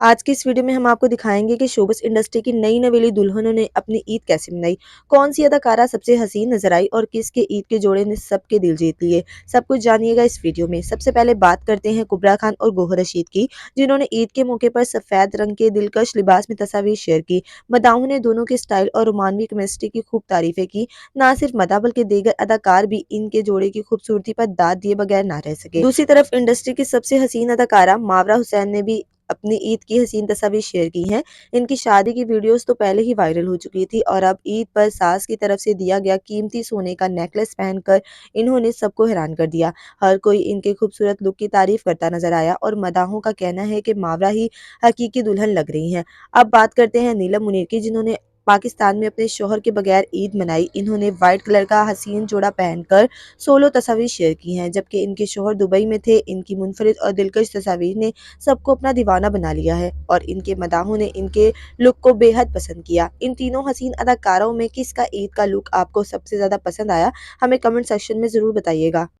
आज की इस वीडियो में हम आपको दिखाएंगे कि शोबिस इंडस्ट्री की नई नवेली दुल्हनों ने अपनी ईद कैसे मनाई, कौन सी अदाकारा सबसे हसीन नजर आई और किसके ईद के जोड़े ने सबके दिल जीत लिए। सब कुछ जानिएगा इस वीडियो में। सबसे पहले बात करते हैं कुबरा खान और गौहर रशीद की, जिन्होंने ईद के मौके पर सफेद रंग के दिलकश लिबास में तस्वीर शेयर की। मदाहों ने दोनों के स्टाइल और रोमानवी केमिस्ट्री की खूब तारीफें की। न सिर्फ मदा बल्कि दीगर अदाकार भी इनके जोड़े की खूबसूरती पर दाद दिए बगैर ना रह सके। दूसरी तरफ इंडस्ट्री की सबसे हसीन अदाकारा मावरा हुसैन ने भी अपनी ईद की हसीन तस्वीर शेयर की हैं। इनकी शादी की वीडियोस तो पहले ही वायरल हो चुकी थी और अब ईद पर सास की तरफ से दिया गया कीमती सोने का नेकलेस पहनकर इन्होंने सबको हैरान कर दिया। हर कोई इनके खूबसूरत लुक की तारीफ करता नजर आया और मदाहों का कहना है कि मावरा ही हकीकी दुल्हन लग रही हैं। अब बात करते हैं नीलम मुनीर की, जिन्होंने पाकिस्तान में अपने शोहर के बगैर ईद मनाई। इन्होंने व्हाइट कलर का हसीन जोड़ा पहनकर सोलो तस्वीर शेयर की हैं, जबकि इनके शोहर दुबई में थे। इनकी मुनफरिद और दिलकश तस्वीर ने सबको अपना दीवाना बना लिया है और इनके मदाहों ने इनके लुक को बेहद पसंद किया। इन तीनों हसीन अदाकारों में किसका ईद का लुक आपको सबसे ज्यादा पसंद आया, हमें कमेंट सेक्शन में जरूर बताइएगा।